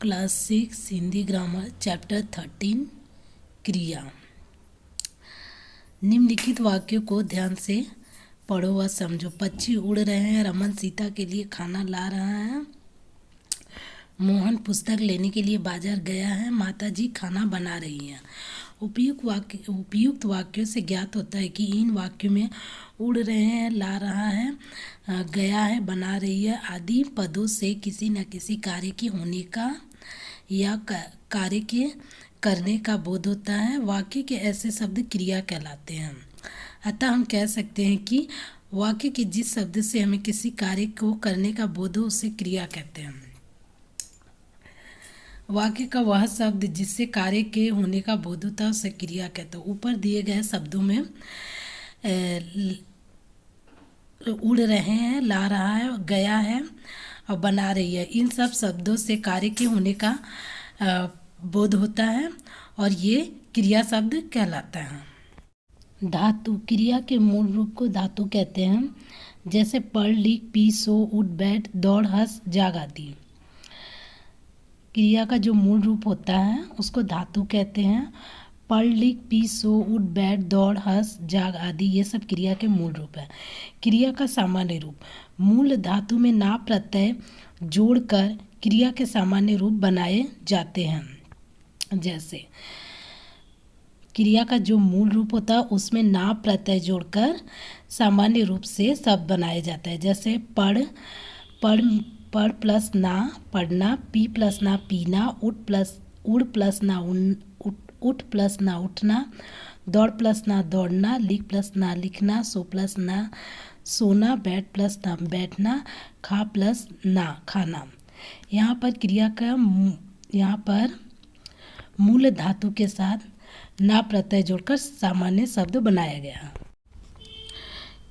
Class 6 Hindi grammar chapter 13 क्रिया। निम्नलिखित वाक्यों को ध्यान से पढ़ो व समझो। पक्षी उड़ रहे हैं। रमन सीता के लिए खाना ला रहा है। मोहन पुस्तक लेने के लिए बाजार गया है। माताजी खाना बना रही हैं। उपयुक्त वाक्यों से ज्ञात होता है कि इन वाक्यों में उड़ रहे हैं, ला रहा है, गया है, बना रही है आदि पदों से किसी न किसी कार्य के होने का या कार्य के करने का बोध होता है। वाक्य के ऐसे शब्द क्रिया कहलाते हैं। अतः हम कह सकते हैं कि वाक्य के जिस शब्द से हमें किसी कार्य को करने का बोध हो उसे क्रिया कहते हैं। वाक्य का वह शब्द जिससे कार्य के होने का बोध होता है उसे क्रिया कहते हैं। ऊपर दिए गए शब्दों में उड़ रहे हैं, ला रहा है, गया है और बना रही है, इन सब शब्दों से कार्य के होने का बोध होता है और ये क्रिया शब्द कहलाता है। धातु क्रिया के मूल रूप को धातु कहते हैं, जैसे पढ़, लिख, पी, सो, उठ, बैठ, दौड़, हंस, जाग आदि। क्रिया का जो मूल रूप होता है उसको धातु कहते हैं। पढ़, लिख, पी, सो, उठ, बैठ, दौड़, हंस, जाग आदि ये सब क्रिया के मूल रूप है। क्रिया का सामान्य रूप मूल धातु में ना प्रत्यय जोड़कर क्रिया के सामान्य रूप बनाए जाते हैं। जैसे क्रिया का जो मूल रूप होता है उसमें ना प्रत्यय जोड़कर सामान्य रूप से शब्द बनाया जाता है। जैसे पढ़, पढ़, पढ़ प्लस ना पढ़ना, पी प्लस ना पीना, उड़ प्लस ना उठ प्लस ना उठना, दौड़ प्लस ना दौड़ना, लिख प्लस ना लिखना, सो प्लस ना सोना, बैठ प्लस ना बैठना, खा प्लस ना खाना। यहाँ पर मूल धातु के साथ ना प्रत्यय जोड़कर सामान्य शब्द बनाया गया।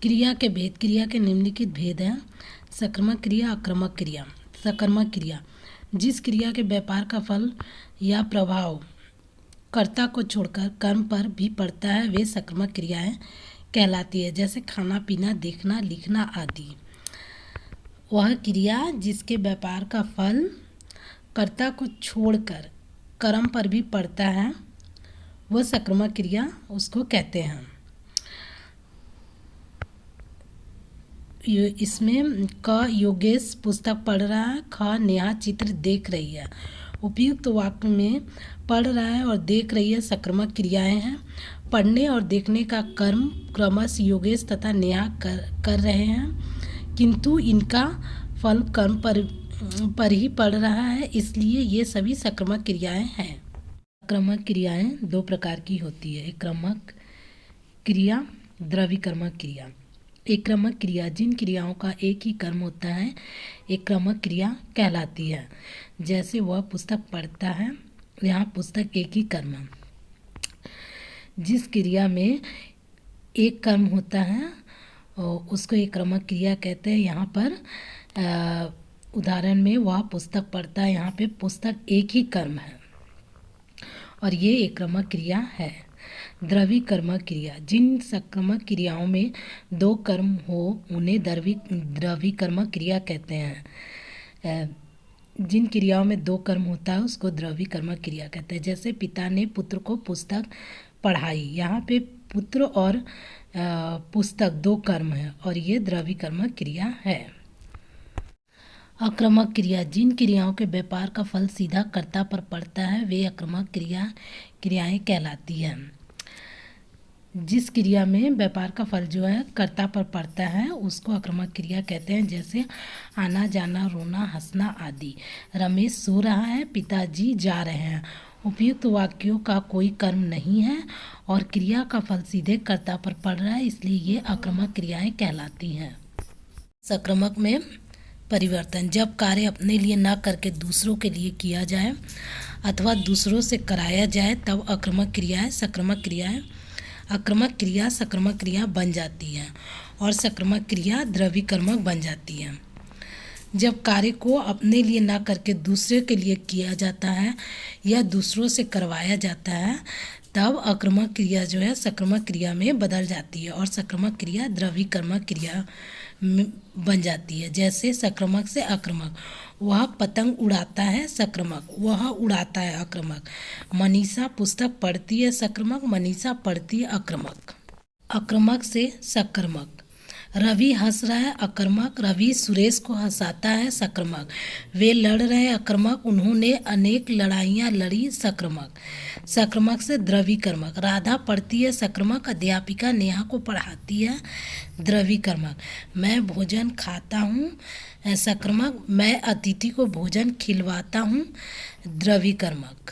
क्रिया के भेद क्रिया के निम्नलिखित भेद हैं। सक्रामक क्रिया, आक्रामक क्रिया। सक्रामक क्रिया जिस क्रिया के व्यापार का फल या प्रभाव कर्ता को छोड़कर कर्म पर भी पड़ता है वे सक्रामक क्रियाएं कहलाती है। जैसे खाना, पीना, देखना, लिखना आदि। वह क्रिया जिसके व्यापार का फल कर्ता को छोड़कर कर्म पर भी पड़ता है वह सक्रामक क्रिया उसको कहते हैं। इसमें क योगेश पुस्तक पढ़ रहा है, ख नेहा चित्र देख रही है। उपयुक्त वाक्य में पढ़ रहा है और देख रही है सक्रामक क्रियाएं हैं। पढ़ने और देखने का कर्म क्रमशः योगेश तथा नेहा कर रहे हैं, किंतु इनका फल कर्म पर ही पड़ रहा है, इसलिए ये सभी सक्रामक क्रियाएं हैं। सक्रामक क्रियाएं दो प्रकार की होती है, एक क्रमक क्रिया, द्रविकर्मक क्रिया। एक क्रमक क्रिया जिन क्रियाओं का एक ही कर्म होता है एक क्रमक क्रिया कहलाती है। जैसे वह पुस्तक पढ़ता है, यहाँ पुस्तक एक ही कर्म है। जिस क्रिया में एक कर्म होता है उसको एक क्रमक क्रिया कहते हैं। यहाँ पर उदाहरण में वह पुस्तक पढ़ता है, यहाँ पे पुस्तक एक ही कर्म है और ये एक क्रमक क्रिया है। द्रविकर्मक क्रिया जिन सक्रामक क्रियाओं में दो कर्म हो उन्हें द्रविकर्मक क्रिया कहते हैं। जिन क्रियाओं में दो कर्म होता है उसको द्रविकर्मक क्रिया कहते हैं। जैसे पिता ने पुत्र को पुस्तक पढ़ाई, यहाँ पे पुत्र और पुस्तक दो कर्म है और ये द्रविकर्मक क्रिया है। आक्रामक क्रिया जिन क्रियाओं के व्यापार का फल सीधा कर्ता पर पड़ता है वे आक्रामक क्रियाएं कहलाती हैं। जिस क्रिया में व्यापार का फल जो है कर्ता पर पड़ता है उसको आक्रामक क्रिया कहते हैं। जैसे आना जाना, रोना, हंसना आदि। रमेश सो रहा है, पिताजी जा रहे हैं। उपयुक्त वाक्यों का कोई कर्म नहीं है और क्रिया का फल सीधे कर्ता पर पड़ रहा है, इसलिए ये आक्रामक क्रियाएं कहलाती हैं। सक्रामक में परिवर्तन जब कार्य अपने लिए न करके दूसरों के लिए किया जाए अथवा दूसरों से कराया जाए तब आक्रामक क्रियाएं आक्रामक क्रिया सक्रामक क्रिया बन जाती है और सक्रामक क्रिया द्रविकर्मक बन जाती है। जब कार्य को अपने लिए ना करके दूसरे के लिए किया जाता है या दूसरों से करवाया जाता है तब आक्रामक क्रिया जो है सक्रामक क्रिया में बदल जाती है और सक्रामक क्रिया द्रविकर्मक क्रिया बन जाती है। जैसे सक्रमक से आक्रमक, वह पतंग उड़ाता है सक्रमक, वह उड़ाता है आक्रमक। मनीषा पुस्तक पढ़ती है सक्रमक, मनीषा पढ़ती है आक्रमक। आक्रमक से सक्रमक, रवि हंस रहा है आक्रमक, रवि सुरेश को हंसाता है सक्रमक। वे लड़ रहे हैं आक्रमक, उन्होंने अनेक लड़ाइयाँ लड़ी सक्रमक। सक्रमक से द्रविकर्मक, राधा पढ़ती है सक्रमक, अध्यापिका नेहा को पढ़ाती है द्रविकर्मक। मैं भोजन खाता हूँ सक्रमक, मैं अतिथि को भोजन खिलवाता हूँ द्रविकर्मक।